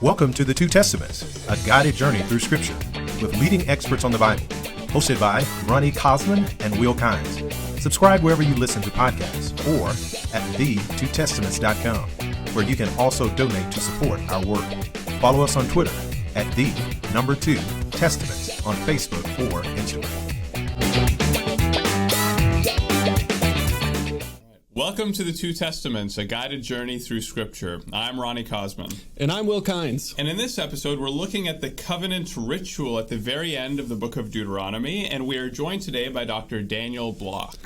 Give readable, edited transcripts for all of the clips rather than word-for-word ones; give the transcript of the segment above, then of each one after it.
Welcome to the Two Testaments, a guided journey through Scripture, with leading experts on the Bible. Hosted by Ronnie Cosman and Will Kynes. Subscribe wherever you listen to podcasts or at the2testaments.com, where you can also donate to support our work. Follow us on Twitter at the2testaments on Facebook or Instagram. Welcome to the Two Testaments, a guided journey through Scripture. I'm Ronnie Cosman. And I'm Will Kynes. And in this episode, we're looking at the covenant ritual at the very end of the book of Deuteronomy, and we are joined today by Dr. Daniel Block.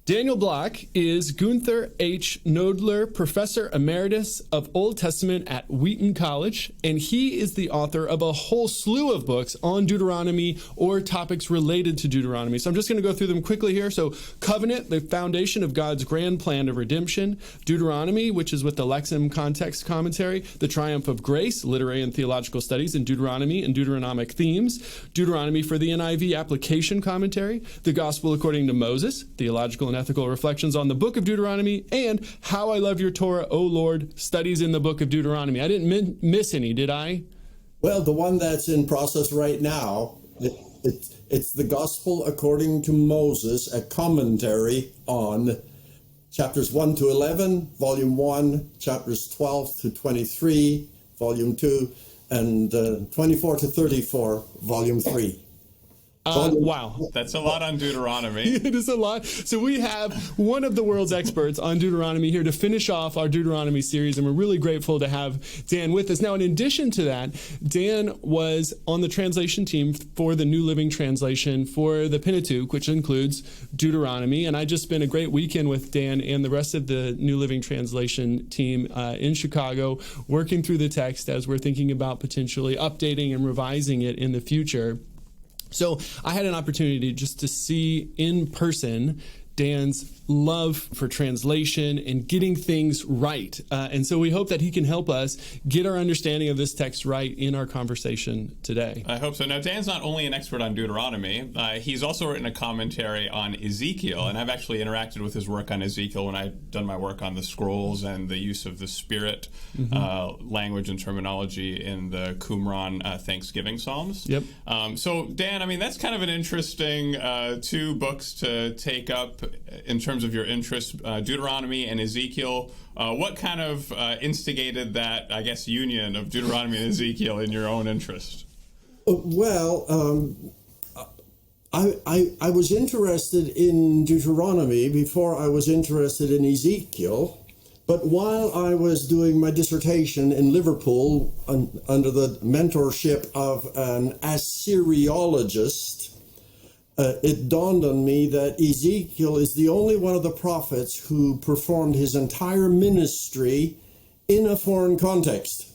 Daniel Block is Gunther H. Knoedler Professor Emeritus of Old Testament at Wheaton College, and he is the author of a whole slew of books on Deuteronomy or topics related to Deuteronomy. So I'm just going to go through them quickly here. So Covenant, the foundation of God's grand plan of redemption. Deuteronomy, which is with the Lexham context commentary. The triumph of grace, literary and theological studies in Deuteronomy and Deuteronomic themes. Deuteronomy for the NIV application commentary. The Gospel according to Moses, theological and ethical reflections on the book of Deuteronomy, and How I Love Your Torah, O Lord, studies in the book of Deuteronomy. I didn't miss any, did I? Well, the one that's in process right now, it's the Gospel according to Moses, a commentary on chapters 1 to 11, volume 1, chapters 12 to 23, volume 2, and 24 to 34, volume 3. Wow. That's a lot on Deuteronomy. It is a lot. So we have one of the world's experts on Deuteronomy here to finish off our Deuteronomy series, and we're really grateful to have Dan with us. Now, in addition to that, Dan was on the translation team for the New Living Translation for the Pentateuch, which includes Deuteronomy, and I just spent a great weekend with Dan and the rest of the New Living Translation team in Chicago, working through the text as we're thinking about potentially updating and revising it in the future. So I had an opportunity just to see in person Dan's love for translation and getting things right. And so we hope that he can help us get our understanding of this text right in our conversation today. I hope so. Now, Dan's not only an expert on Deuteronomy, he's also written a commentary on Ezekiel, and I've actually interacted with his work on Ezekiel when I've done my work on the scrolls and the use of the Spirit language and terminology in the Qumran Thanksgiving Psalms. Yep. So, Dan, I mean, that's kind of an interesting two books to take up in terms of your interest, Deuteronomy and Ezekiel. What kind of instigated that, I guess, union of Deuteronomy and Ezekiel in your own interest? Well, I was interested in Deuteronomy before I was interested in Ezekiel. But while I was doing my dissertation in Liverpool under the mentorship of an Assyriologist, it dawned on me that Ezekiel is the only one of the prophets who performed his entire ministry in a foreign context.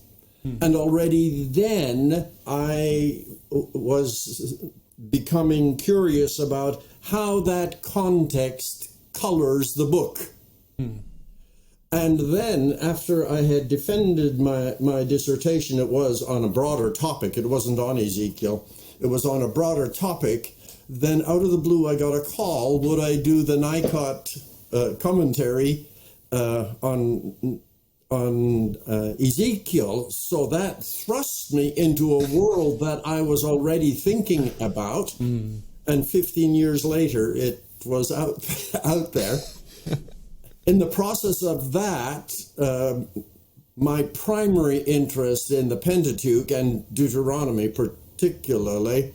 And already then I was becoming curious about how that context colors the book. And then after I had defended my dissertation, it was on a broader topic. It wasn't on Ezekiel. It was on a broader topic. Then out of the blue, I got a call. Would I do the Nicot commentary on Ezekiel? So that thrust me into a world that I was already thinking about. And 15 years later, it was out there. In the process of that, my primary interest in the Pentateuch and Deuteronomy particularly,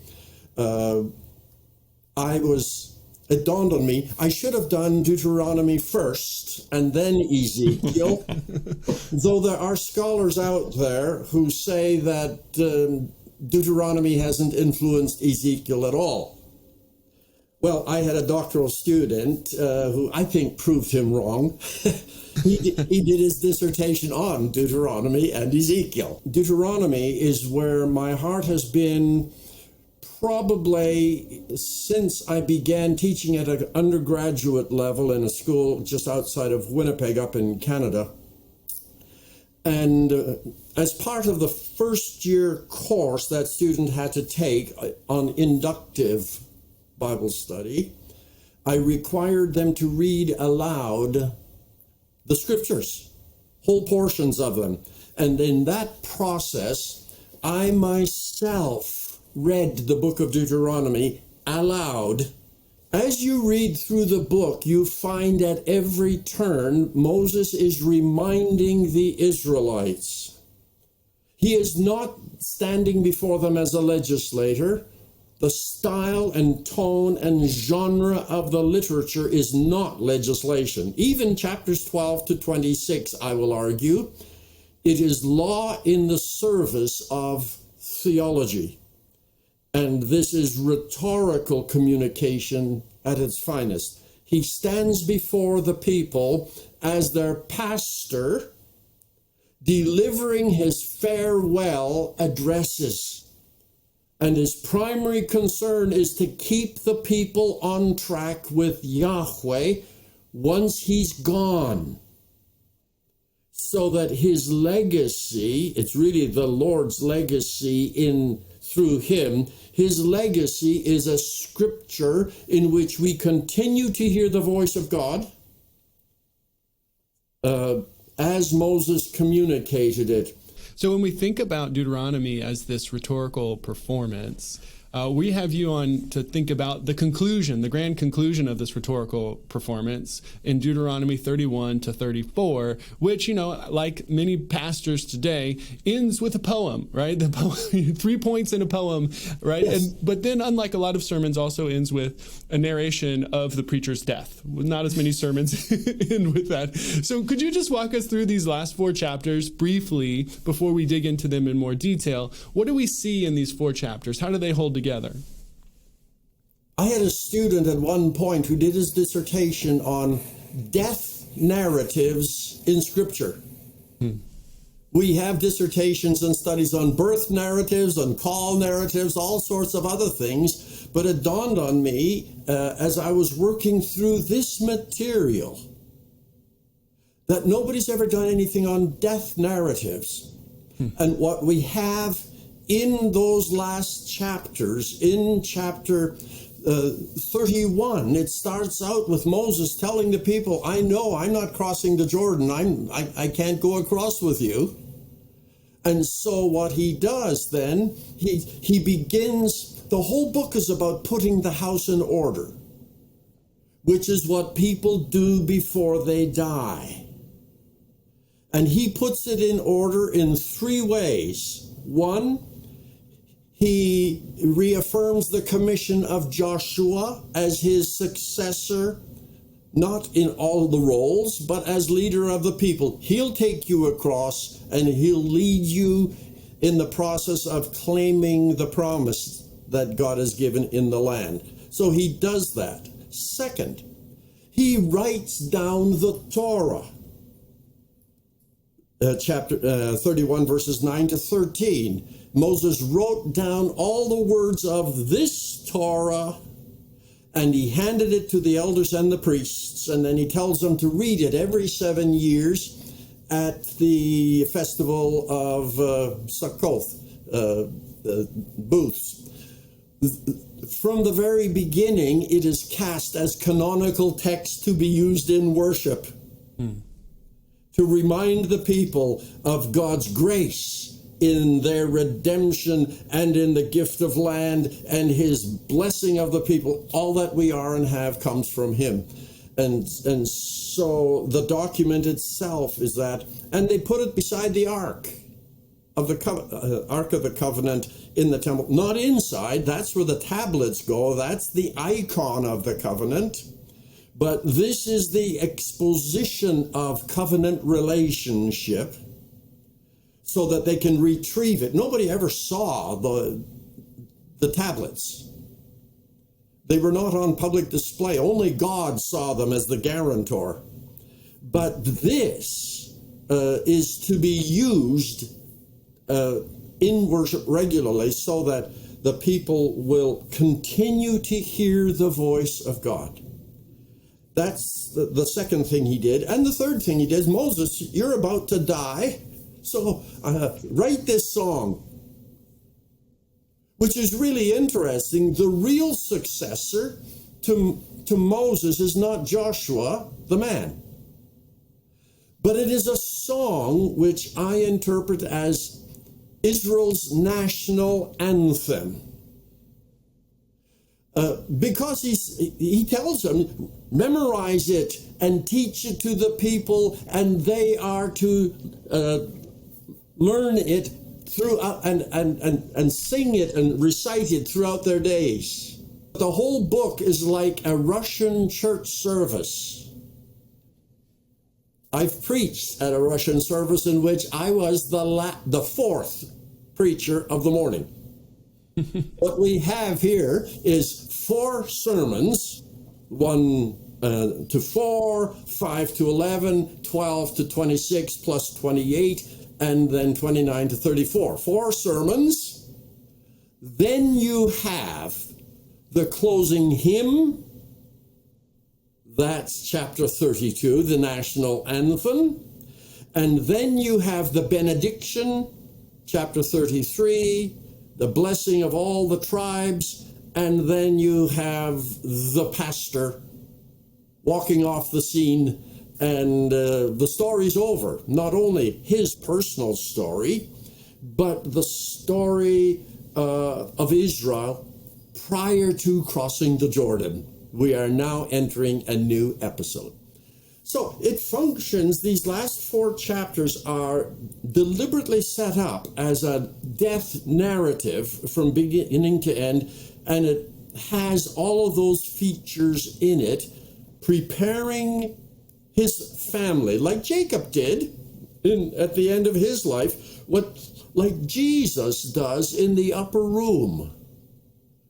it dawned on me, I should have done Deuteronomy first and then Ezekiel, though there are scholars out there who say that Deuteronomy hasn't influenced Ezekiel at all. Well, I had a doctoral student who I think proved him wrong. He did his dissertation on Deuteronomy and Ezekiel. Deuteronomy is where my heart has been probably since I began teaching at an undergraduate level in a school just outside of Winnipeg up in Canada. And as part of the first year course that student had to take on inductive Bible study, I required them to read aloud the scriptures, whole portions of them. And in that process, I myself read the book of Deuteronomy aloud. As you read through the book, you find at every turn Moses is reminding the Israelites. He is not standing before them as a legislator. The style and tone and genre of the literature is not legislation. Even chapters 12 to 26, I will argue, it is law in the service of theology. And this is rhetorical communication at its finest. He stands before the people as their pastor, delivering his farewell addresses. And his primary concern is to keep the people on track with Yahweh once he's gone. So that his legacy, it's really the Lord's legacy through him, his legacy is a scripture in which we continue to hear the voice of God as Moses communicated it. So when we think about Deuteronomy as this rhetorical performance, we have you on to think about the conclusion, the grand conclusion of this rhetorical performance in Deuteronomy 31 to 34, which, like many pastors today, ends with a poem, right? The poem, 3 points in a poem, right? Yes. But then, unlike a lot of sermons, also ends with a narration of the preacher's death. Not as many sermons end with that. So could you just walk us through these last 4 chapters briefly before we dig into them in more detail? What do we see in these 4 chapters? How do they hold together? I had a student at one point who did his dissertation on death narratives in Scripture. We have dissertations and studies on birth narratives, on call narratives, all sorts of other things, but it dawned on me as I was working through this material that nobody's ever done anything on death narratives. And what we have in those last chapters, in chapter 31, it starts out with Moses telling the people, I know I'm not crossing the Jordan. I can't go across with you. And so what he does then, he begins, the whole book is about putting the house in order, which is what people do before they die. And he puts it in order in 3 ways. 1, he reaffirms the commission of Joshua as his successor, not in all the roles, but as leader of the people. He'll take you across and he'll lead you in the process of claiming the promise that God has given in the land. So he does that. Second, he writes down the Torah. Chapter 31, verses 9 to 13. Moses wrote down all the words of this Torah, and he handed it to the elders and the priests, and then he tells them to read it every 7 years at the festival of Sukkoth, booths. From the very beginning, it is cast as canonical text to be used in worship, to remind the people of God's grace in their redemption and in the gift of land and his blessing of the people. All that we are and have comes from him. And so the document itself is that, and they put it beside the Ark of the Covenant in the temple. Not inside, that's where the tablets go. That's the icon of the covenant. But this is the exposition of covenant relationship, so that they can retrieve it. Nobody ever saw the tablets. They were not on public display. Only God saw them as the guarantor. But this is to be used in worship regularly so that the people will continue to hear the voice of God. That's the second thing he did. And the third thing he did is, Moses, you're about to die. So write this song, which is really interesting. The real successor to Moses is not Joshua, the man, But it is a song which I interpret as Israel's national anthem. Because he tells them, memorize it and teach it to the people, and they are to learn it throughout and sing it and recite it throughout their days. The whole book is like a Russian church service. I've preached at a Russian service in which I was the fourth preacher of the morning. What we have here is 4 sermons, 1 to 4, 5 to 11, 12 to 26, plus 28, and then 29 to 34. 4 sermons. Then you have the closing hymn. That's chapter 32, the national anthem. And then you have the benediction, chapter 33, the blessing of all the tribes. And then you have the pastor walking off the scene, and the story's over. Not only his personal story, but the story of Israel prior to crossing the Jordan. We are now entering a new episode. So it functions, these last 4 chapters are deliberately set up as a death narrative from beginning to end, and it has all of those features in it, preparing his family, like Jacob did at the end of his life, like Jesus does in the upper room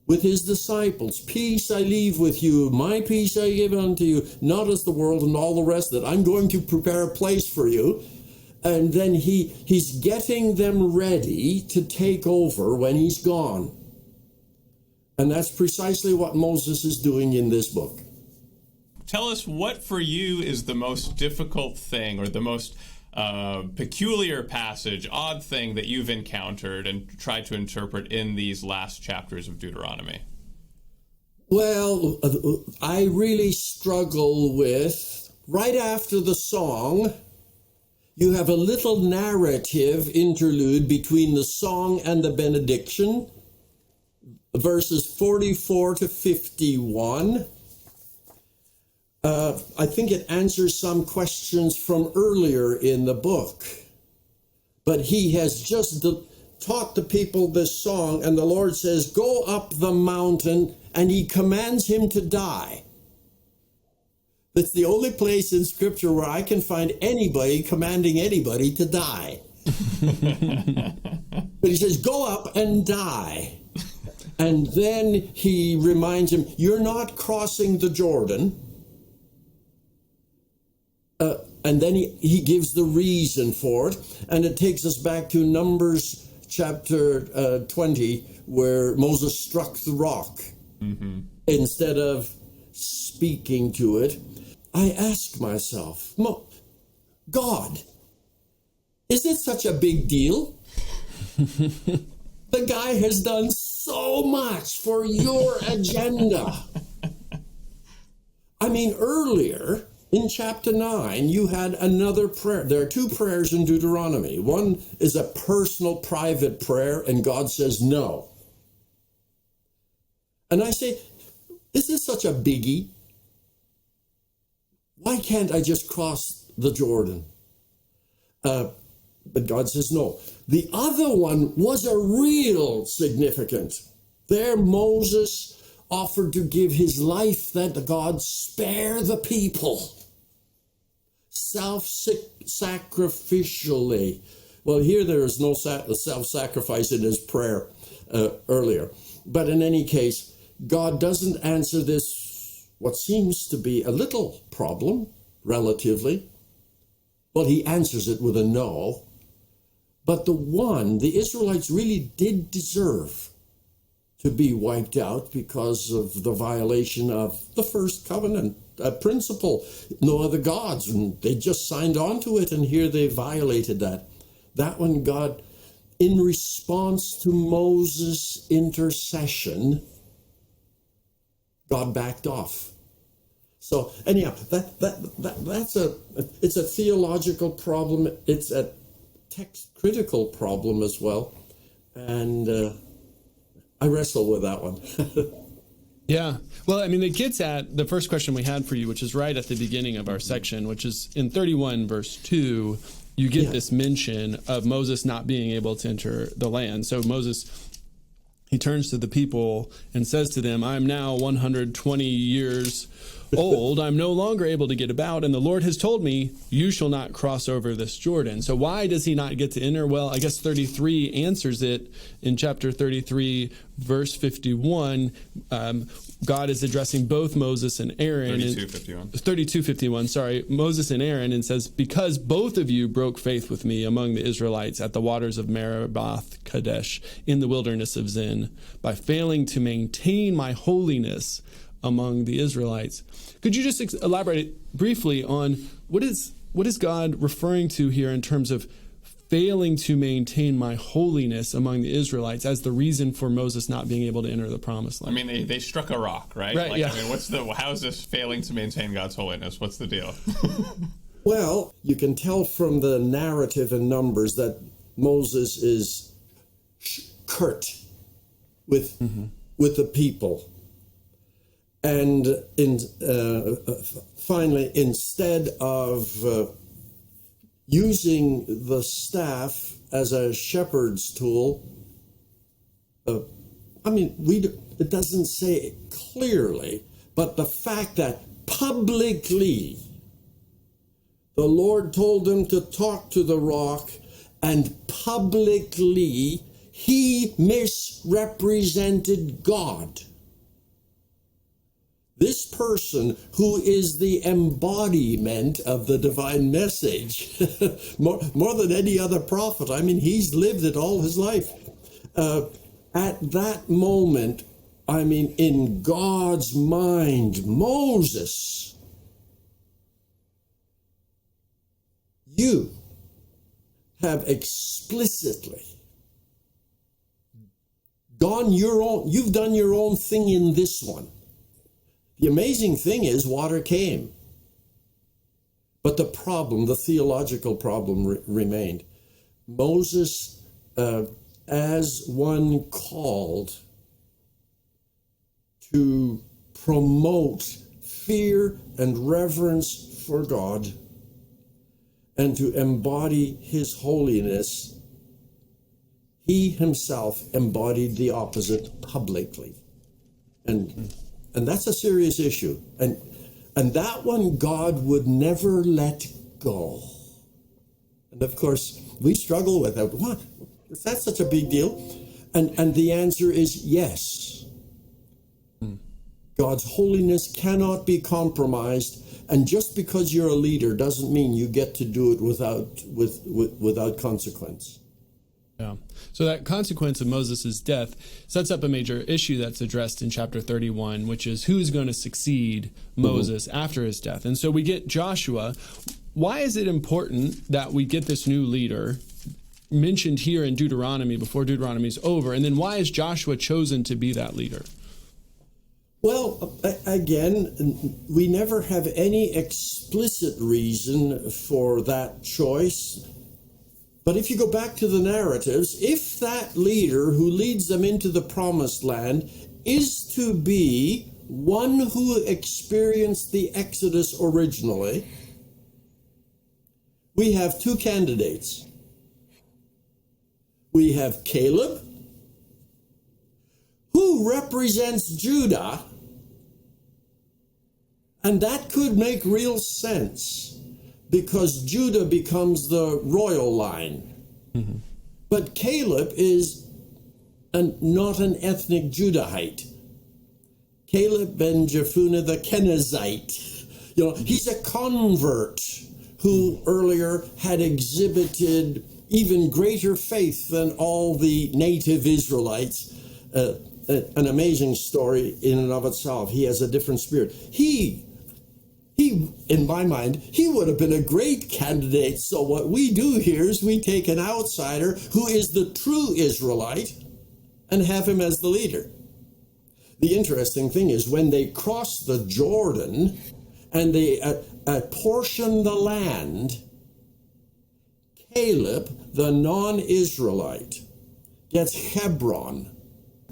with his disciples. Peace I leave with you, my peace I give unto you, not as the world and all the rest of it. I'm going to prepare a place for you. And then he's getting them ready to take over when he's gone. And that's precisely what Moses is doing in this book. Tell us what for you is the most difficult thing, or the most peculiar passage, odd thing that you've encountered and tried to interpret in these last chapters of Deuteronomy. Well, I really struggle with, right after the song, you have a little narrative interlude between the song and the benediction, verses 44 to 51. I think it answers some questions from earlier in the book. But he has just taught the people this song, and the Lord says, go up the mountain, and he commands him to die. That's the only place in Scripture where I can find anybody commanding anybody to die. But he says, go up and die. And then he reminds him, you're not crossing the Jordan. And then he gives the reason for it. And it takes us back to Numbers chapter 20, where Moses struck the rock. Mm-hmm. Instead of speaking to it. I ask myself, God, is it such a big deal? The guy has done so much for your agenda. I mean, earlier in chapter 9, you had another prayer. There are 2 prayers in Deuteronomy. One is a personal, private prayer, and God says no. And I say, is this such a biggie? Why can't I just cross the Jordan? But God says no. The other one was a real significant. There Moses offered to give his life that God spare the people. Self-sacrificially. Well, here there is no self-sacrifice in his prayer earlier. But in any case, God doesn't answer this, what seems to be a little problem, relatively. Well, he answers it with a no. But the Israelites really did deserve to be wiped out because of the violation of the first covenant principle, no other gods, and they just signed on to it, and here they violated that. That one, God, in response to Moses' intercession, God backed off. So anyhow, it's a theological problem. It's a text critical problem as well, and I wrestle with that one. Yeah. Well, I mean, it gets at the first question we had for you, which is right at the beginning of our section, which is in 31 verse 2, you get this mention of Moses not being able to enter the land. So Moses, he turns to the people and says to them, I'm now 120 years old. I'm no longer able to get about. And the Lord has told me, you shall not cross over this Jordan. So why does he not get to enter? Well, I guess 33 answers it in chapter 33, verse 51. God is addressing both Moses and Aaron. 32:51, sorry. Moses and Aaron, and says, because both of you broke faith with me among the Israelites at the waters of Meribah Kadesh in the wilderness of Zin, by failing to maintain my holiness among the Israelites. Could you just elaborate briefly on what is God referring to here in terms of failing to maintain my holiness among the Israelites as the reason for Moses not being able to enter the promised land? I mean, they struck a rock, right? Right, yeah. I mean, how is this failing to maintain God's holiness? What's the deal? Well, you can tell from the narrative in Numbers that Moses is curt with the people. And finally, instead of using the staff as a shepherd's tool, it doesn't say it clearly, but the fact that publicly the Lord told him to talk to the rock, and publicly he misrepresented God. This person who is the embodiment of the divine message, more than any other prophet, I mean, he's lived it all his life. At that moment, I mean, in God's mind, Moses, you have explicitly you've done your own thing in this one. The amazing thing is water came. But the theological problem remained. Moses, as one called to promote fear and reverence for God and to embody his holiness, he himself embodied the opposite publicly. And that's a serious issue. And that one God would never let go. And of course, we struggle with that. What? Is that such a big deal? And the answer is yes. God's holiness cannot be compromised. And just because you're a leader doesn't mean you get to do it without consequence. Yeah. So that consequence of Moses' death sets up a major issue that's addressed in chapter 31, which is who's going to succeed Moses after his death. And so we get Joshua. Why is it important that we get this new leader mentioned here in Deuteronomy before Deuteronomy is over? And then why is Joshua chosen to be that leader? Well, again, we never have any explicit reason for that choice. But if you go back to the narratives, if that leader who leads them into the promised land is to be one who experienced the Exodus originally, we have two candidates. We have Caleb, who represents Judah, and that could make real sense, because Judah becomes the royal line. Mm-hmm. But Caleb is not an ethnic Judahite. Caleb ben Jephunneh the Kenizzite. He's a convert who earlier had exhibited even greater faith than all the native Israelites. An amazing story in and of itself. He has a different spirit. He, in my mind, he would have been a great candidate. So what we do here is we take an outsider who is the true Israelite and have him as the leader. The interesting thing is when they cross the Jordan, and they apportion the land, Caleb, the non-Israelite, gets Hebron,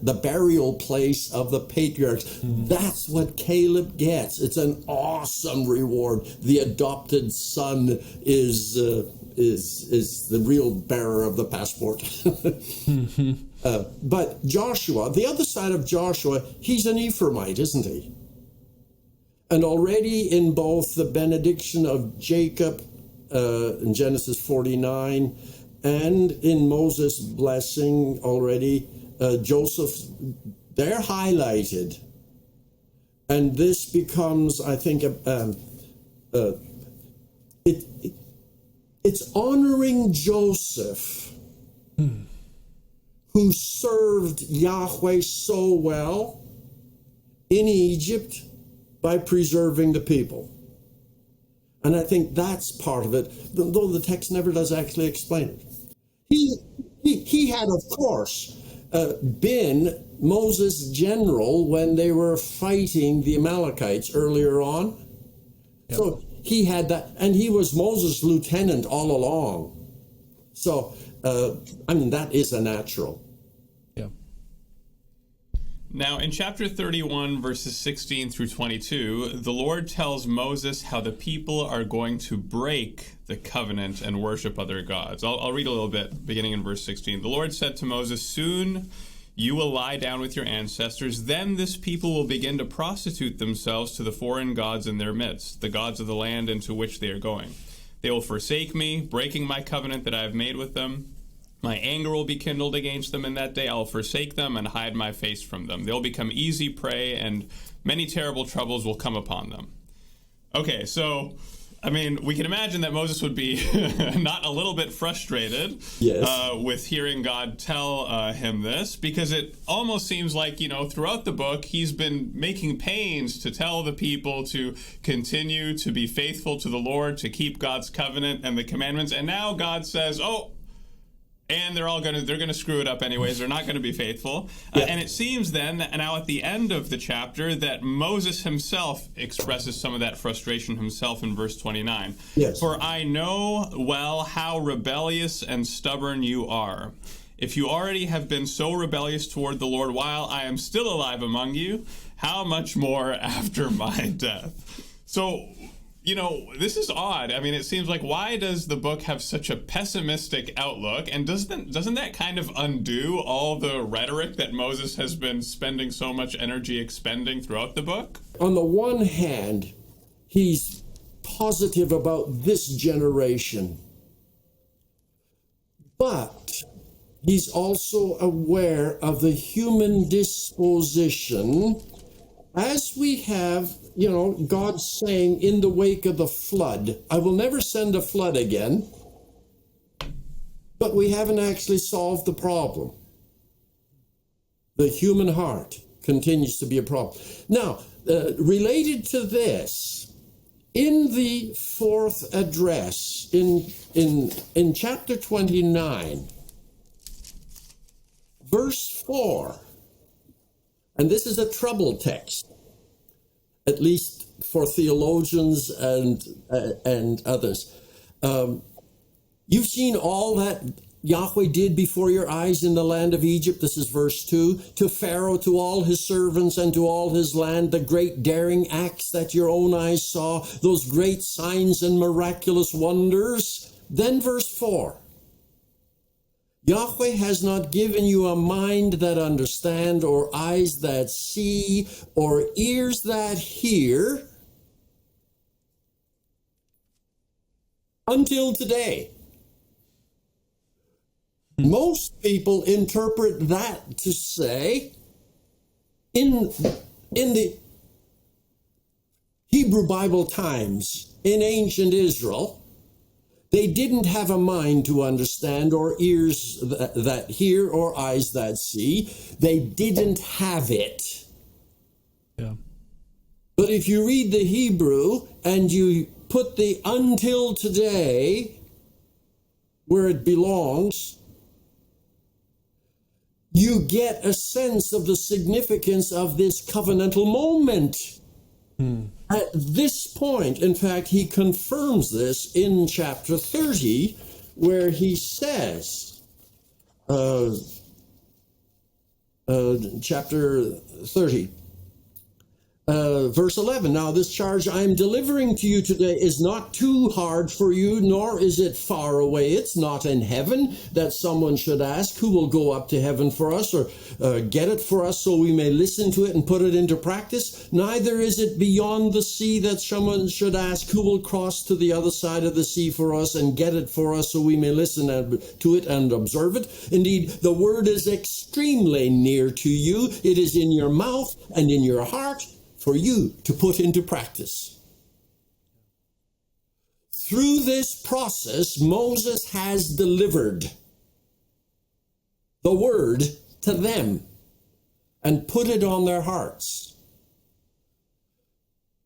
the burial place of the patriarchs. That's what Caleb gets. It's an awesome reward. The adopted son is the real bearer of the passport. But Joshua, the other side of Joshua, he's an Ephraimite, isn't he? And already in both the benediction of Jacob in Genesis 49 and in Moses' blessing already, Joseph, they're highlighted. And this becomes, I think, it's honoring Joseph, who served Yahweh so well in Egypt by preserving the people. And I think that's part of it, though the text never does actually explain it. He had, of course, been Moses' general when they were fighting the Amalekites earlier on. Yep. So he had that, and he was Moses' lieutenant all along. So, that is a natural. Yeah. Now, in chapter 31, verses 16 through 22, the Lord tells Moses how the people are going to break the covenant and worship other gods. I'll read a little bit, beginning in verse 16. The Lord said to Moses, "Soon you will lie down with your ancestors. Then this people will begin to prostitute themselves to the foreign gods in their midst, the gods of the land into which they are going. They will forsake me, breaking my covenant that I have made with them. My anger will be kindled against them in that day. I will forsake them and hide my face from them. They'll become easy prey, and many terrible troubles will come upon them." Okay, so, we can imagine that Moses would be not a little bit frustrated with hearing God tell him this, because it almost seems like, throughout the book, he's been making pains to tell the people to continue to be faithful to the Lord, to keep God's covenant and the commandments. And now God says, and they're going to screw it up anyways. They're not going to be faithful. And it seems then that now at the end of the chapter that Moses himself expresses some of that frustration himself in verse 29. Yes. "For I know well how rebellious and stubborn you are. If you already have been so rebellious toward the Lord while I am still alive among you, how much more after my death?" So, this is odd. It seems like, why does the book have such a pessimistic outlook? And doesn't that kind of undo all the rhetoric that Moses has been spending so much energy expending throughout the book? On the one hand, he's positive about this generation, but he's also aware of the human disposition, as we have God saying in the wake of the flood, "I will never send a flood again," but we haven't actually solved the problem. The human heart continues to be a problem. Now, related to this, in the fourth address, in chapter 29, verse 4, and this is a trouble text, at least for theologians and others. You've seen all that Yahweh did before your eyes in the land of Egypt. This is verse 2. "To Pharaoh, to all his servants, and to all his land, the great daring acts that your own eyes saw, those great signs and miraculous wonders." Then verse 4. "Yahweh has not given you a mind that understand, or eyes that see, or ears that hear, until today." Most people interpret that to say, in the Hebrew Bible times, in ancient Israel, they didn't have a mind to understand, or ears that hear, or eyes that see. They didn't have it. Yeah. But if you read the Hebrew and you put the "until today" where it belongs, you get a sense of the significance of this covenantal moment. at this point, in fact, he confirms this in chapter 30, where he says, chapter 30, verse 11, now this charge I am delivering to you today is not too hard for you, nor is it far away. It's not in heaven that someone should ask, who will go up to heaven for us, or get it for us so we may listen to it and put it into practice. Neither is it beyond the sea that someone should ask, who will cross to the other side of the sea for us and get it for us so we may listen to it and observe it. Indeed, the word is extremely near to you. It is in your mouth and in your heart, for you to put into practice. Through this process, Moses has delivered the word to them and put it on their hearts.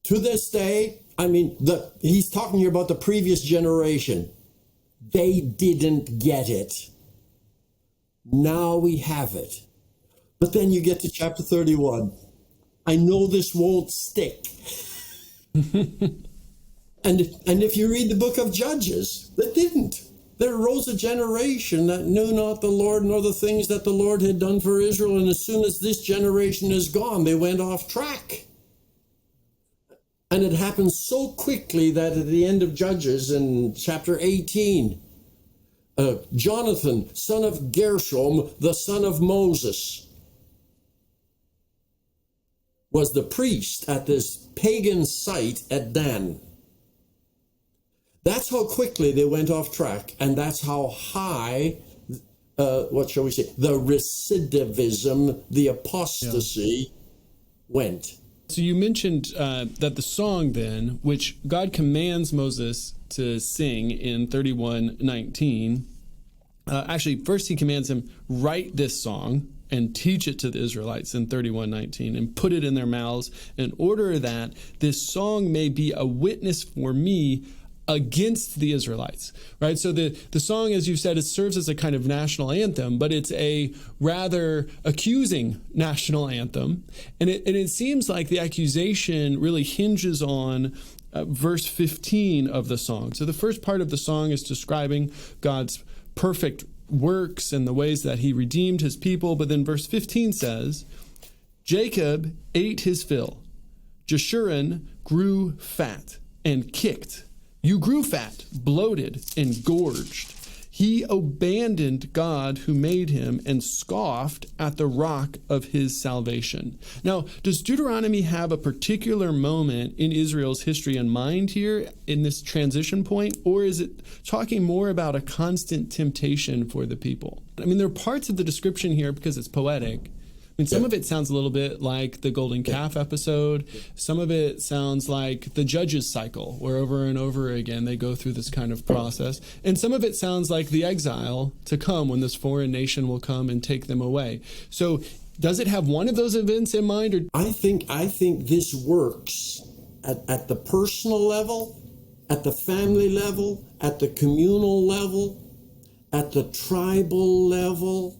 To this day, he's talking here about the previous generation. They didn't get it. Now we have it. But then you get to chapter 31. I know this won't stick. and if you read the book of Judges, that didn't. There arose a generation that knew not the Lord nor the things that the Lord had done for Israel. And as soon as this generation is gone, they went off track. And it happened so quickly that at the end of Judges in chapter 18, Jonathan, son of Gershom, the son of Moses, was the priest at this pagan site at Dan. That's how quickly they went off track, and that's how high, the recidivism, the apostasy went. So you mentioned that the song then, which God commands Moses to sing in 31:19, actually first he commands him, write this song and teach it to the Israelites in 31:19 and put it in their mouths in order that this song may be a witness for me against the Israelites, right? So the song, as you said, it serves as a kind of national anthem, but it's a rather accusing national anthem. And it seems like the accusation really hinges on verse 15 of the song. So the first part of the song is describing God's perfect works and the ways that he redeemed his people. But then verse 15 says, Jacob ate his fill. Jeshurun grew fat and kicked. You grew fat, bloated, and gorged. He abandoned God who made him and scoffed at the rock of his salvation. Now, does Deuteronomy have a particular moment in Israel's history in mind here in this transition point, or is it talking more about a constant temptation for the people? I mean, there are parts of the description here because it's poetic. I mean, some of it sounds a little bit like the golden calf episode. Some of it sounds like the judges cycle, where over and over again they go through this kind of process. And some of it sounds like the exile to come when this foreign nation will come and take them away. So does it have one of those events in mind? Or I think this works at the personal level, at the family level, at the communal level, at the tribal level,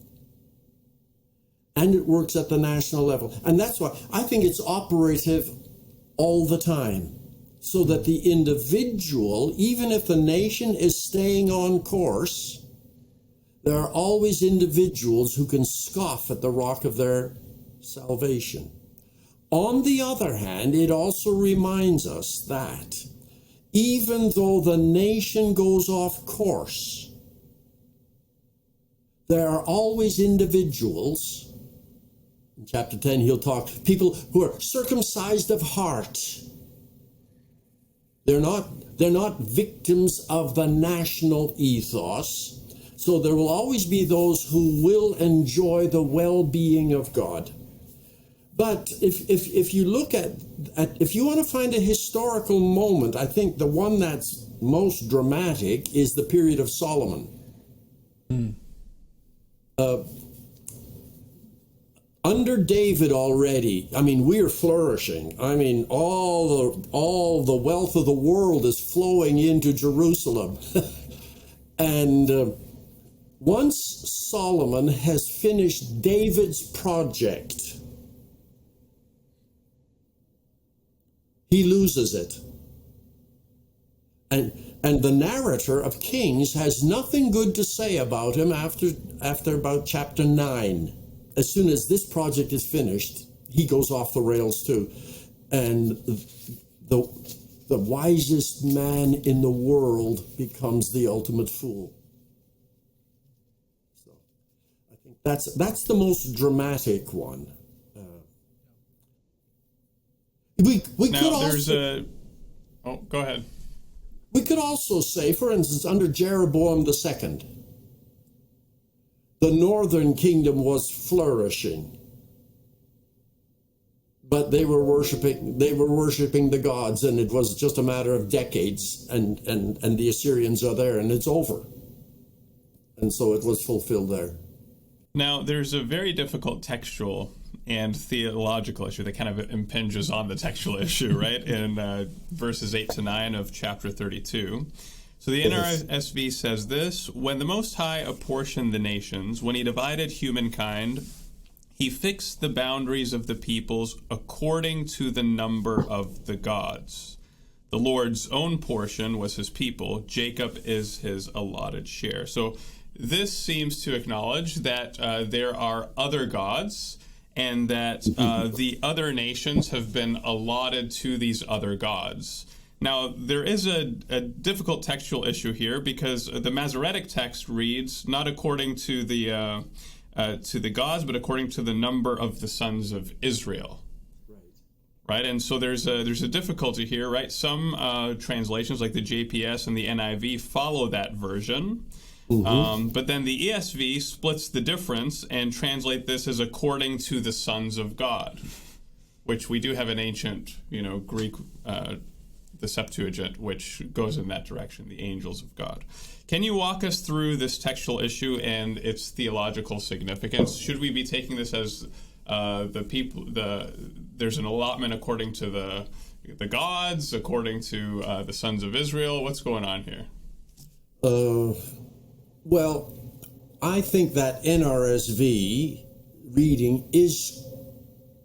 and it works at the national level. And that's why I think it's operative all the time, so that the individual, even if the nation is staying on course, there are always individuals who can scoff at the rock of their salvation. On the other hand, it also reminds us that even though the nation goes off course, there are always individuals. In chapter 10, he'll talk people who are circumcised of heart. They're not victims of the national ethos. So there will always be those who will enjoy the well-being of God. But if you look if you want to find a historical moment, I think the one that's most dramatic is the period of Solomon. Under David already, I mean, we are flourishing. I mean, all the wealth of the world is flowing into Jerusalem. And once Solomon has finished David's project, he loses it. And the narrator of Kings has nothing good to say about him after about chapter 9. As soon as this project is finished, he goes off the rails too. And the wisest man in the world becomes the ultimate fool. So I think that's the most dramatic one. We now could there's also, go ahead. We could also say, for instance, under Jeroboam II, the northern kingdom was flourishing, but they were worshiping the gods, and it was just a matter of decades, and the Assyrians are there, and it's over. And so it was fulfilled there. Now, there's a very difficult textual and theological issue that kind of impinges on the textual issue, right? In verses 8 to 9 of chapter 32. So the NRSV says this: when the Most High apportioned the nations, when he divided humankind, he fixed the boundaries of the peoples according to the number of the gods. The Lord's own portion was his people. Jacob is his allotted share. So this seems to acknowledge that there are other gods, and that the other nations have been allotted to these other gods. Now, there is a difficult textual issue here, because the Masoretic text reads not according to the gods, but according to the number of the sons of Israel. Right, and so there's a difficulty here, right? Some translations, like the JPS and the NIV, follow that version. But then the ESV splits the difference and translate this as according to the sons of God, which we do have an ancient, Greek, the Septuagint, which goes in that direction, the angels of God. Can you walk us through this textual issue and its theological significance? Should we be taking this as there's an allotment according to the gods, according to the sons of Israel? What's going on here? Well, I think that NRSV reading is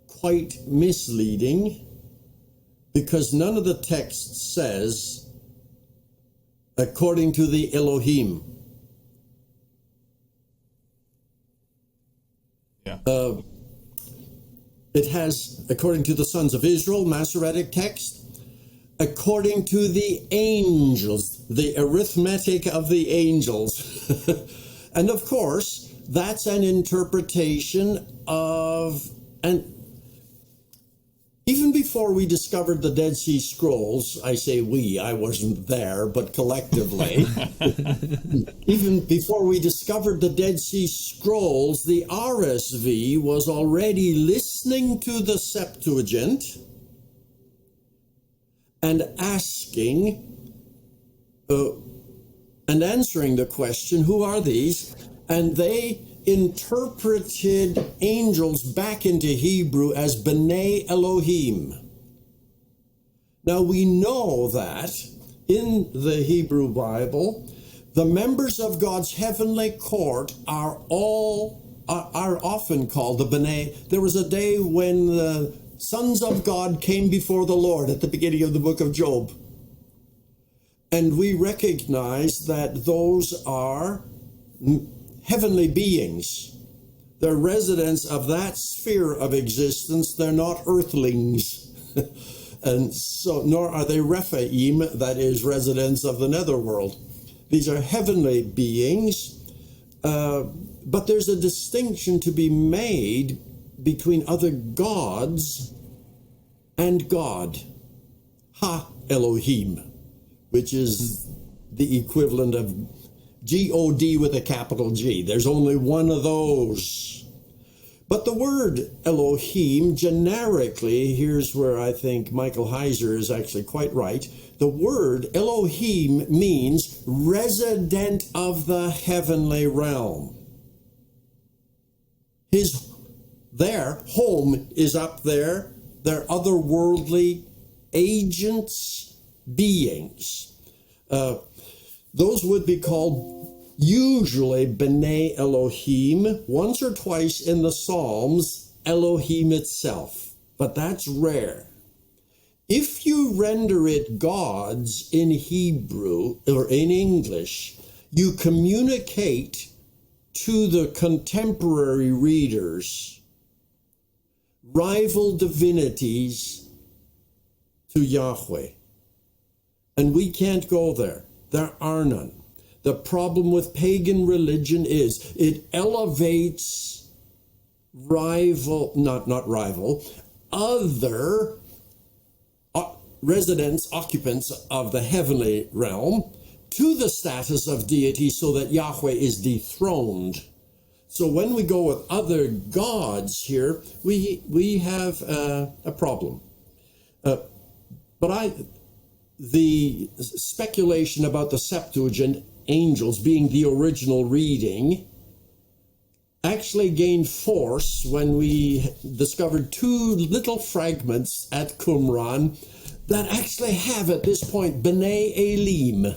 quite misleading, because none of the text says according to the Elohim. Yeah. It has according to the sons of Israel, Masoretic text, according to the angels, the arithmetic of the angels. And of course, that's an interpretation of, and even before we discovered the Dead Sea Scrolls, I say we, I wasn't there, but collectively, even before we discovered the Dead Sea Scrolls, the RSV was already listening to the Septuagint and asking and answering the question, who are these? And they interpreted angels back into Hebrew as B'nai Elohim. Now we know that in the Hebrew Bible, the members of God's heavenly court are often called the B'nai. There was a day when the sons of God came before the Lord at the beginning of the book of Job. And we recognize that those are heavenly beings. They're residents of that sphere of existence. They're not earthlings. And so, nor are they Rephaim, that is, residents of the netherworld. These are heavenly beings. But there's a distinction to be made between other gods and God. Ha Elohim, which is the equivalent of G-O-D with a capital G. There's only one of those. But the word Elohim, generically, here's where I think Michael Heiser is actually quite right. The word Elohim means resident of the heavenly realm. Their home is up there. They're otherworldly agents, beings. Those would be called usually B'nai Elohim, once or twice in the Psalms, Elohim itself. But that's rare. If you render it gods in Hebrew or in English, you communicate to the contemporary readers rival divinities to Yahweh. And we can't go there. There are none. The problem with pagan religion is it elevates other residents, occupants of the heavenly realm to the status of deity so that Yahweh is dethroned. So when we go with other gods here, we have a problem. The speculation about the Septuagint angels being the original reading actually gained force when we discovered two little fragments at Qumran that actually have at this point B'nai Elim.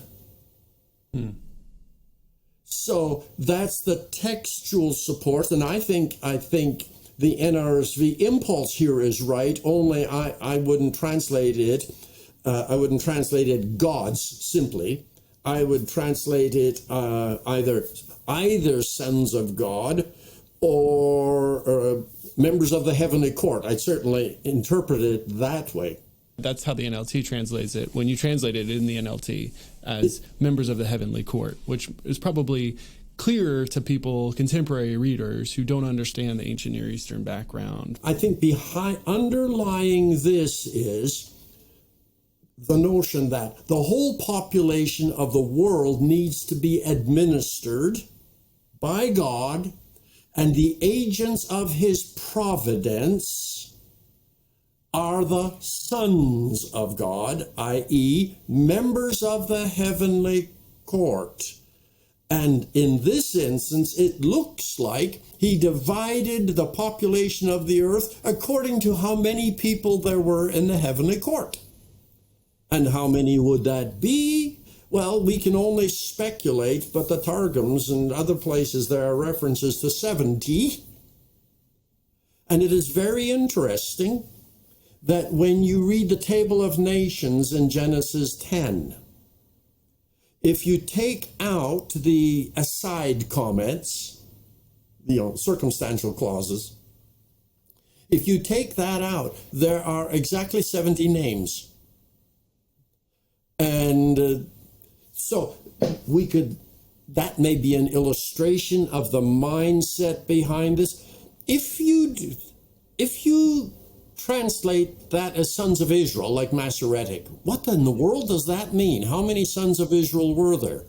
So that's the textual support, and I think the NRSV impulse here is right, only I wouldn't translate it. I wouldn't translate it gods simply. I would translate it either sons of God or members of the heavenly court. I'd certainly interpret it that way. That's how the NLT translates it. When you translate it in the NLT as members of the heavenly court, which is probably clearer to people, contemporary readers who don't understand the ancient Near Eastern background. I think underlying this is the notion that the whole population of the world needs to be administered by God, and the agents of his providence are the sons of God, i.e., members of the heavenly court. And in this instance, it looks like he divided the population of the earth according to how many people there were in the heavenly court. And how many would that be? Well, we can only speculate, but the Targums and other places there are references to 70. And it is very interesting that when you read the Table of Nations in Genesis 10, if you take out the aside comments, circumstantial clauses, if you take that out, there are exactly 70 names. And so that may be an illustration of the mindset behind this. If you translate that as sons of Israel, like Masoretic, what in the world does that mean? How many sons of Israel were there?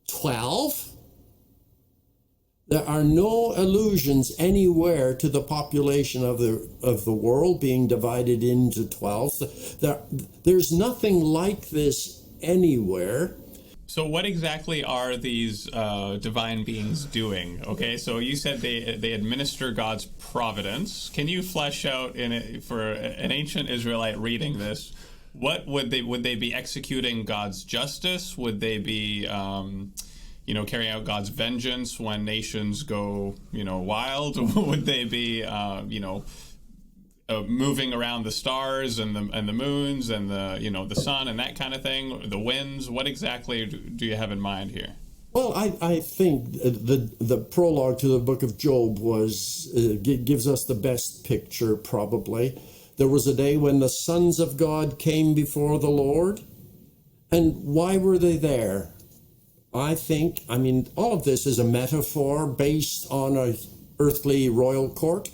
12? There are no allusions anywhere to the population of the world being divided into 12. There's nothing like this anywhere. So what exactly are these divine beings doing? Okay, so you said they administer God's providence. Can you flesh out for an ancient Israelite reading this? What would they be executing God's justice? Would they be carrying out God's vengeance when nations go wild? Would they be moving around the stars and the moons and the sun and that kind of thing, the winds? What exactly do you have in mind here? Well, I think the prologue to the book of Job gives us the best picture, probably. There was a day when the sons of God came before the Lord. And why were they there? I mean, all of this is a metaphor based on an earthly royal court.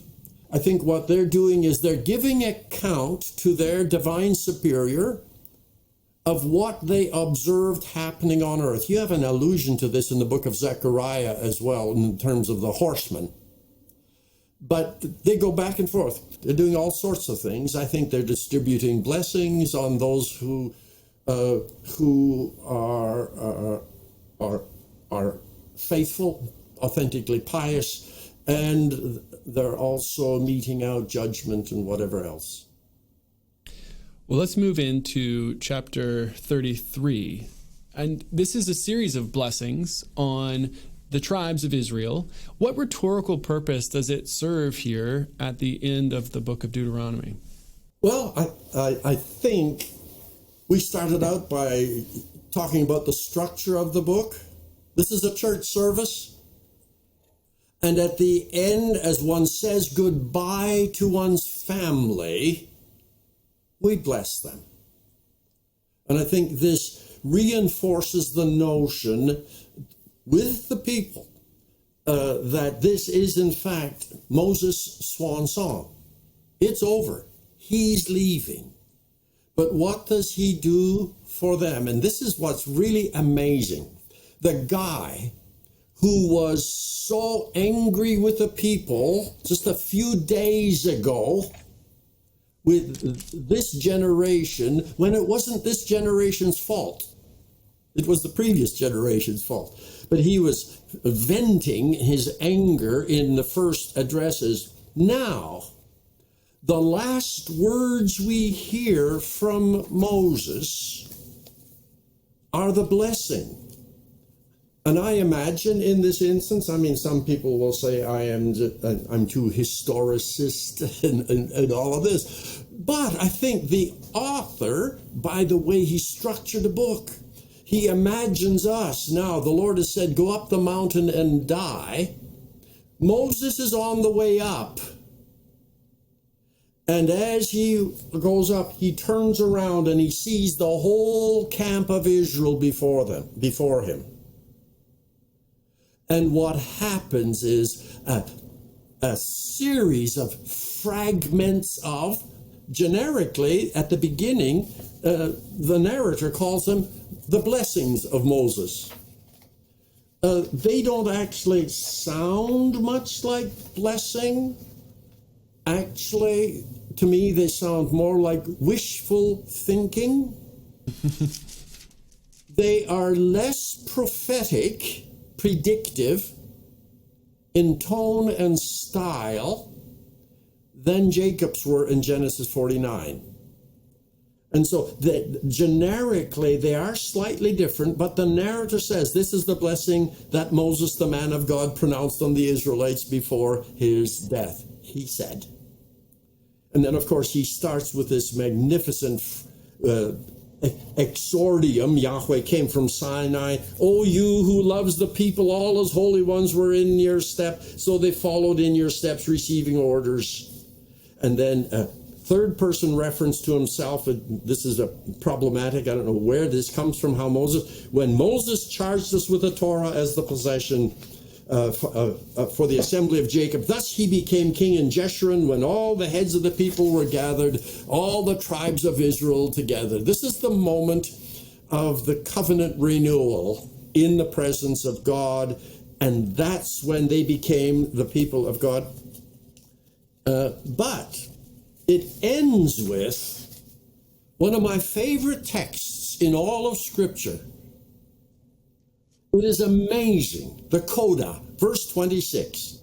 I think what they're doing is they're giving account to their divine superior of what they observed happening on earth. You have an allusion to this in the book of Zechariah as well, in terms of the horsemen. But they go back and forth. They're doing all sorts of things. I think they're distributing blessings on those who are faithful, authentically pious, and they're also meting out judgment and whatever else. Well, let's move into chapter 33. And this is a series of blessings on the tribes of Israel. What rhetorical purpose does it serve here at the end of the book of Deuteronomy? Well, I think we started out by talking about the structure of the book. This is a church service. And at the end, as one says goodbye to one's family, we bless them. And I think this reinforces the notion with the people that this is, in fact, Moses' swan song. It's over. He's leaving. But what does he do for them? And this is what's really amazing. The guy who was so angry with the people just a few days ago with this generation, when it wasn't this generation's fault. It was the previous generation's fault. But he was venting his anger in the first addresses. Now, the last words we hear from Moses are the blessing. And I imagine in this instance, I mean, some people will say I'm too historicist and all of this. But I think the author, by the way he structured the book, he imagines us. Now, the Lord has said, go up the mountain and die. Moses is on the way up. And as he goes up, he turns around and he sees the whole camp of Israel before him. And what happens is a series of fragments of, generically, at the beginning, the narrator calls them the blessings of Moses. They don't actually sound much like blessing. Actually, to me, they sound more like wishful thinking. They are less prophetic, predictive in tone and style than Jacob's were in Genesis 49. And so generically they are slightly different, but the narrator says this is the blessing that Moses, the man of God, pronounced on the Israelites before his death, he said. And then, of course, he starts with this magnificent exordium. Yahweh came from Sinai. O you who loves the people, all his holy ones were in your step. So they followed in your steps, receiving orders. And then a third person reference to himself. This is a problematic. I don't know where this comes from, how Moses, when Moses charged us with the Torah as the possession for the assembly of Jacob. Thus he became king in Jeshurun when all the heads of the people were gathered, all the tribes of Israel together. This is the moment of the covenant renewal in the presence of God, and that's when they became the people of God. But it ends with one of my favorite texts in all of Scripture. It is amazing. The Coda, verse 26.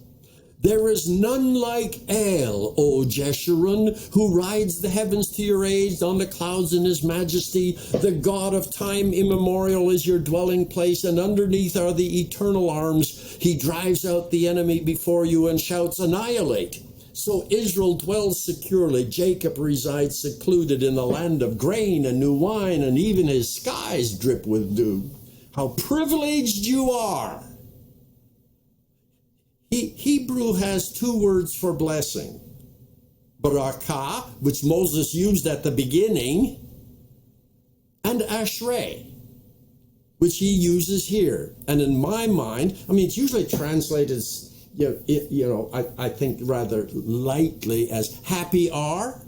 There is none like El, O Jeshurun, who rides the heavens to your aid on the clouds in his majesty. The God of time immemorial is your dwelling place, and underneath are the eternal arms. He drives out the enemy before you and shouts, annihilate. So Israel dwells securely. Jacob resides secluded in the land of grain and new wine, and even his skies drip with dew. How privileged you are. Hebrew has two words for blessing. Barakah, which Moses used at the beginning, and Ashrei, which he uses here. And in my mind, I mean, it's usually translated, I think rather lightly as happy are.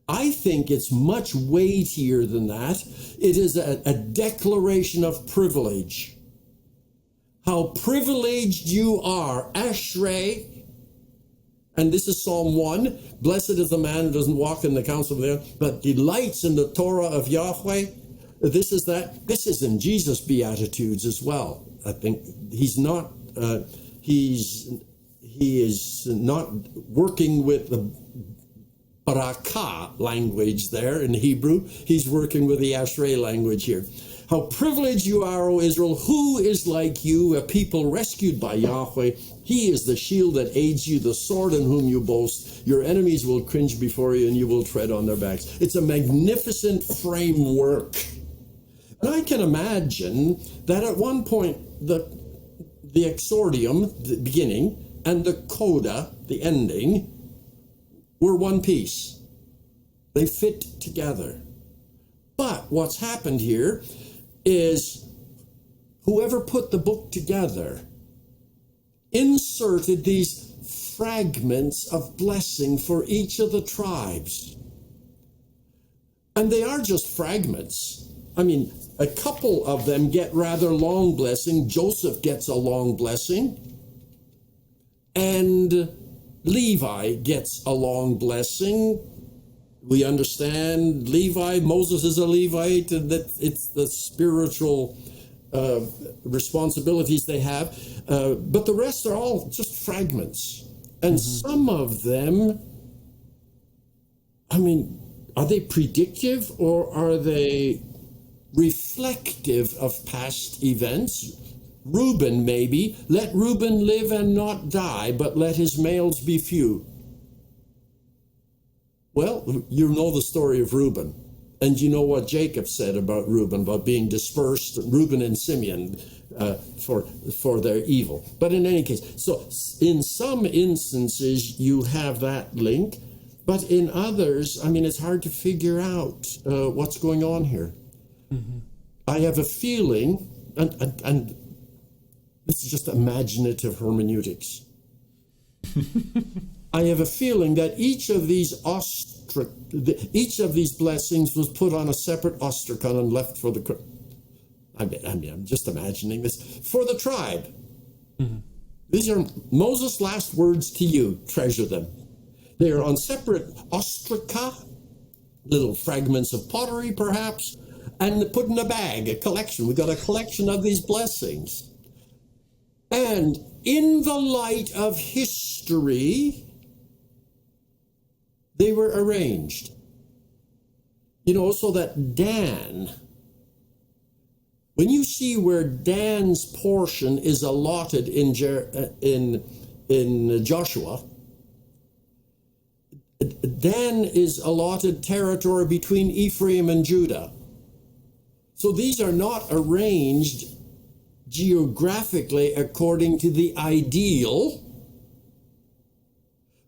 I think it's much weightier than that. It is a declaration of privilege. How privileged you are, Ashrei. And this is Psalm 1. Blessed is the man who doesn't walk in the counsel of the earth, but delights in the Torah of Yahweh. This is that. This is in Jesus' Beatitudes as well. I think he's not, he is not working with the barakah language there in Hebrew. He's working with the Ashrei language here. How privileged you are, O Israel. Who is like you, a people rescued by Yahweh, He is the shield that aids you, the sword in whom you boast. Your enemies will cringe before you, and you will tread on their backs. It's a magnificent framework. And I can imagine that at one point, the exordium, the beginning, and the coda, the ending, were one piece. They fit together. But what's happened here is whoever put the book together inserted these fragments of blessing for each of the tribes. And they are just fragments. I mean, a couple of them get rather long blessing. Joseph gets a long blessing. And Levi gets a long blessing. We understand Levi, Moses is a Levite, and that it's the spiritual responsibilities they have. But the rest are all just fragments. And some of them, I mean, are they predictive or are they reflective of past events? Reuben, maybe. Let Reuben live and not die, but let his males be few. Well, you know the story of Reuben. And you know what Jacob said about Reuben, about being dispersed, Reuben and Simeon, for their evil. But in any case, so in some instances you have that link, but in others, I mean, it's hard to figure out what's going on here. I have a feeling, and this is just imaginative hermeneutics. I have a feeling that each of these blessings was put on a separate ostracon and left for the. I mean, I'm just imagining this for the tribe. These are Moses' last words to you. Treasure them. They are on separate ostraca, little fragments of pottery, perhaps, and put in a bag, a collection. We got a collection of these blessings, and in the light of history, they were arranged, so that Dan, when you see where Dan's portion is allotted in Joshua, Dan is allotted territory between Ephraim and Judah. So these are not arranged geographically according to the ideal,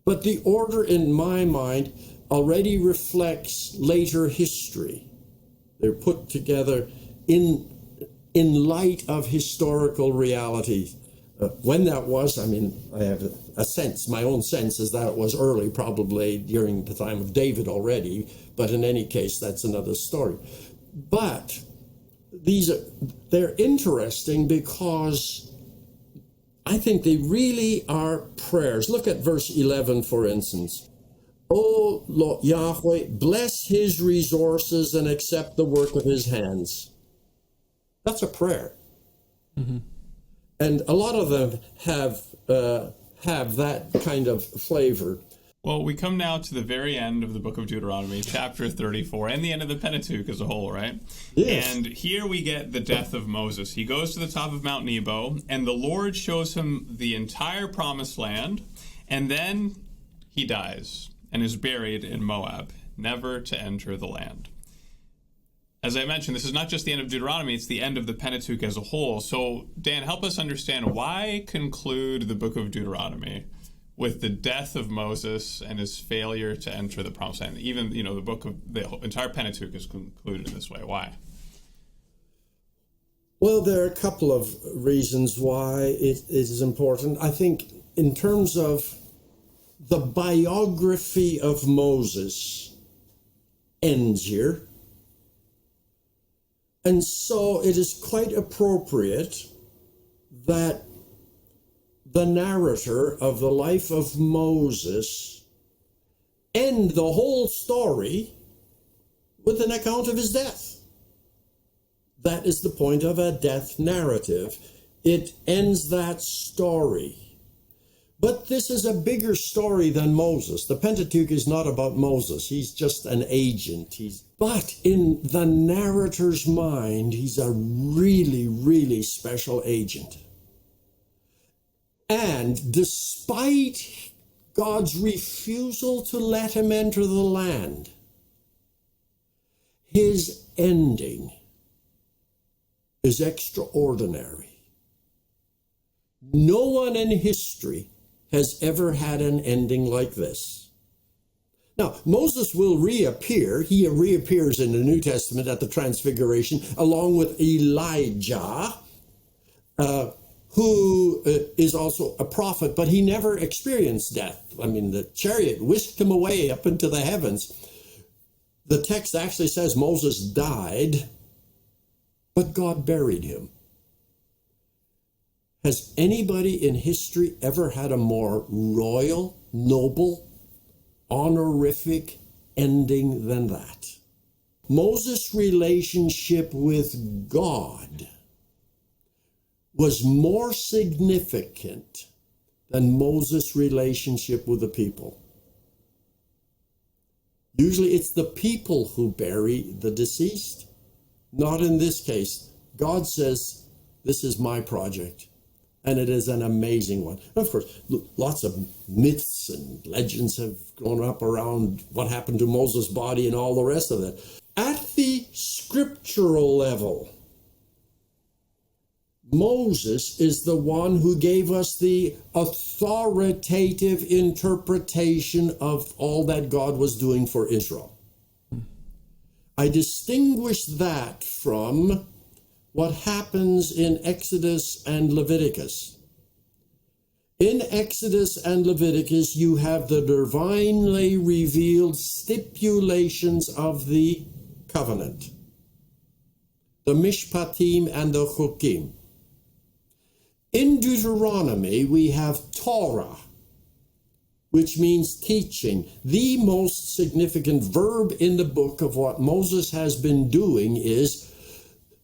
but the order in my mind already reflects later history. They're put together in light of historical reality. When that was, I mean, I have a sense, my own sense is that it was early, probably during the time of David already, but in any case, that's another story. But they're interesting because I think they really are prayers. Look at verse 11, for instance. O Lord Yahweh, bless his resources and accept the work of his hands. That's a prayer. And a lot of them have that kind of flavor. Well, we come now to the very end of the book of Deuteronomy, chapter 34, and the end of the Pentateuch as a whole, right? Yes. And here we get the death of Moses. He goes to the top of Mount Nebo, and the Lord shows him the entire promised land, and then he dies and is buried in Moab, never to enter the land. As I mentioned, this is not just the end of Deuteronomy, it's the end of the Pentateuch as a whole. So, Dan, help us understand, why conclude the book of Deuteronomy with the death of Moses and his failure to enter the promised land? Even, the book of the entire Pentateuch is concluded in this way. Why? Well, there are a couple of reasons why it is important. I think in terms of the biography of Moses ends here. And so it is quite appropriate that the narrator of the life of Moses end the whole story with an account of his death. That is the point of a death narrative. It ends that story. But this is a bigger story than Moses. The Pentateuch is not about Moses. He's just an agent. But in the narrator's mind, he's a really, really special agent. And despite God's refusal to let him enter the land, his ending is extraordinary. No one in history has ever had an ending like this. Now, Moses will reappear. He reappears in the New Testament at the Transfiguration, along with Elijah, who is also a prophet, but he never experienced death. I mean, the chariot whisked him away up into the heavens. The text actually says Moses died, but God buried him. Has anybody in history ever had a more royal, noble, honorific ending than that? Moses' relationship with God was more significant than Moses' relationship with the people. Usually it's the people who bury the deceased. Not in this case. God says, this is my project. And it is an amazing one. Of course, lots of myths and legends have grown up around what happened to Moses' body and all the rest of it. At the scriptural level, Moses is the one who gave us the authoritative interpretation of all that God was doing for Israel. I distinguish that from what happens in Exodus and Leviticus. In Exodus and Leviticus, you have the divinely revealed stipulations of the covenant, the mishpatim and the chukim. In Deuteronomy, we have Torah, which means teaching. The most significant verb in the book of what Moses has been doing is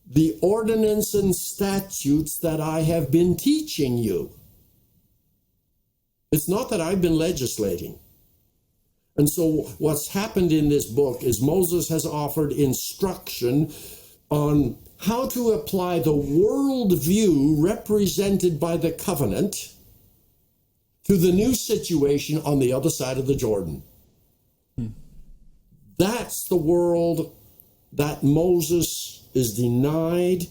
the ordinance and statutes that I have been teaching you. It's not that I've been legislating. And so what's happened in this book is Moses has offered instruction on how to apply the worldview represented by the covenant to the new situation on the other side of the Jordan. That's the world that Moses is denied,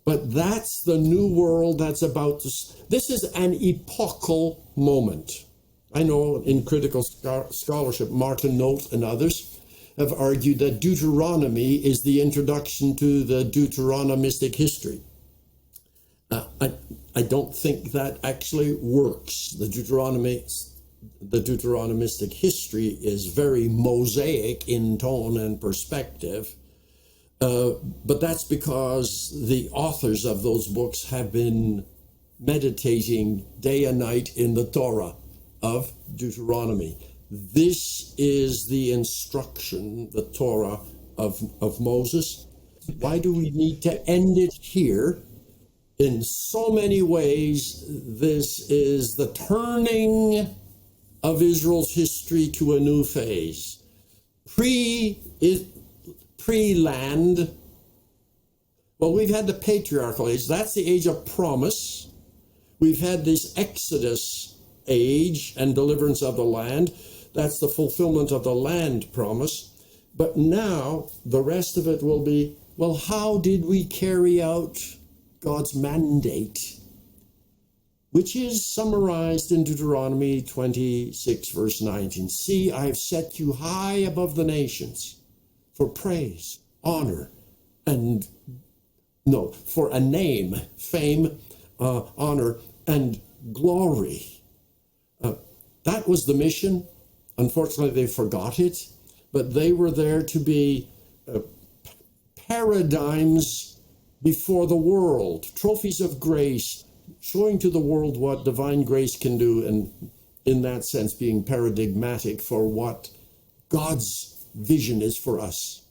but that's the new world that's about to... This is an epochal moment. I know in critical scholarship, Martin Note and others have argued that Deuteronomy is the introduction to the Deuteronomistic history. I don't think that actually works. The Deuteronomistic history is very Mosaic in tone and perspective, but that's because the authors of those books have been meditating day and night in the Torah of Deuteronomy. This is the instruction, the Torah of Moses. Why do we need to end it here? In so many ways, this is the turning of Israel's history to a new phase. Pre-land, well, we've had the patriarchal age. That's the age of promise. We've had this Exodus age and deliverance of the land. That's the fulfillment of the land promise. But now the rest of it will be, well, how did we carry out God's mandate, which is summarized in Deuteronomy 26, verse 19. See, I have set you high above the nations for praise, honor, and, for a name, fame, honor, and glory. That was the mission. Unfortunately, they forgot it, but they were there to be paradigms before the world, trophies of grace, showing to the world what divine grace can do, and in that sense being paradigmatic for what God's vision is for us.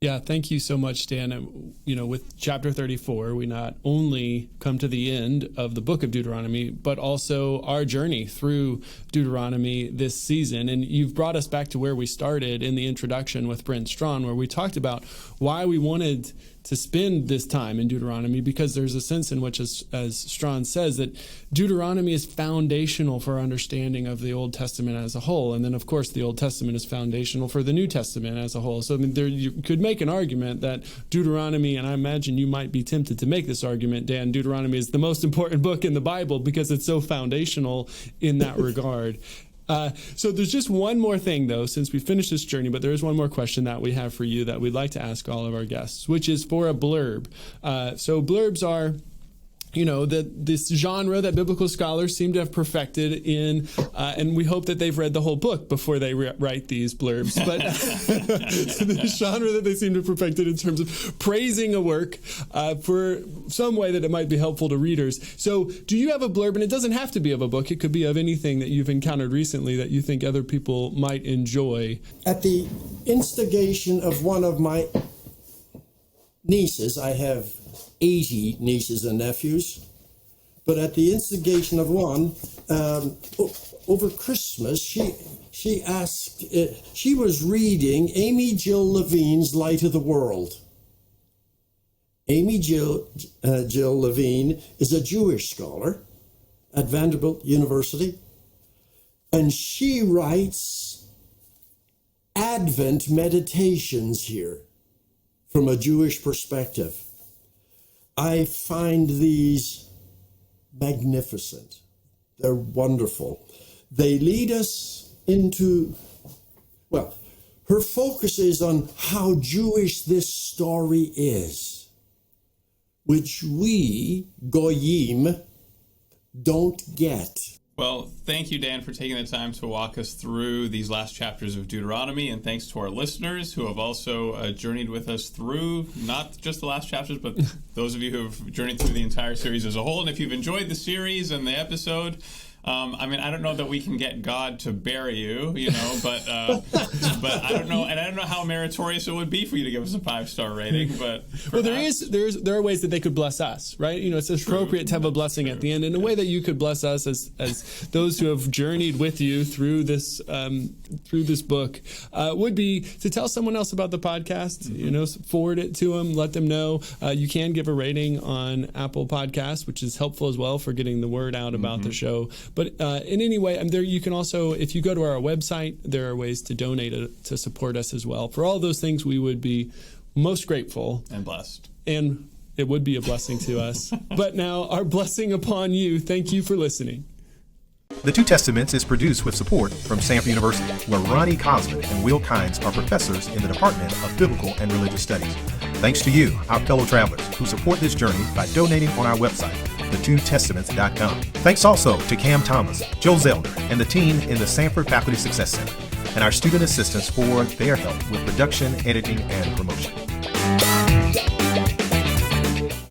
Yeah, thank you so much, Dan. With chapter 34, we not only come to the end of the book of Deuteronomy, but also our journey through Deuteronomy this season. And you've brought us back to where we started in the introduction with Brent Strawn, where we talked about why we wanted to spend this time in Deuteronomy, because there's a sense in which, as Strawn says, that Deuteronomy is foundational for our understanding of the Old Testament as a whole. And then, of course, the Old Testament is foundational for the New Testament as a whole. So, I mean, you could make an argument that Deuteronomy, and I imagine you might be tempted to make this argument, Dan, Deuteronomy is the most important book in the Bible because it's so foundational in that regard. So there's just one more thing, though, since we finished this journey, but there is one more question that we have for you that we'd like to ask all of our guests, which is for a blurb. So blurbs are, this genre that biblical scholars seem to have perfected in, and we hope that they've read the whole book before they write these blurbs. But the genre that they seem to have perfected in terms of praising a work for some way that it might be helpful to readers. So do you have a blurb? And it doesn't have to be of a book. It could be of anything that you've encountered recently that you think other people might enjoy. At the instigation of one of my nieces, I have 80 nieces and nephews, but at the instigation of one, over Christmas, she asked, she was reading Amy Jill Levine's Light of the World. Amy Jill Levine is a Jewish scholar at Vanderbilt University, and she writes Advent meditations here from a Jewish perspective. I find these magnificent. They're wonderful. They lead us into, her focus is on how Jewish this story is, which we, Goyim, don't get. Well, thank you, Dan, for taking the time to walk us through these last chapters of Deuteronomy, and thanks to our listeners who have also journeyed with us through not just the last chapters, but those of you who have journeyed through the entire series as a whole. And if you've enjoyed the series and the episode, I don't know that we can get God to bury you, but I don't know, and I don't know how meritorious it would be for you to give us a 5-star rating. But there are ways that they could bless us, right? It's appropriate to have a blessing at the end in a way that you could bless us as those who have journeyed with you through this book. Would be to tell someone else about the podcast. Forward it to them, let them know. You can give a rating on Apple Podcasts, which is helpful as well for getting the word out about the show. But in any way, there you can also, if you go to our website, there are ways to donate to support us as well. For all those things, we would be most grateful. And blessed. And it would be a blessing to us. But now, our blessing upon you. Thank you for listening. The Two Testaments is produced with support from Stanford University, where Ronnie Cosman and Will Kynes are professors in the Department of Biblical and Religious Studies. Thanks to you, our fellow travelers, who support this journey by donating on our website, thetwotestaments.com. Thanks also to Cam Thomas, Joe Zelder, and the team in the Sanford Faculty Success Center, and our student assistants for their help with production, editing, and promotion.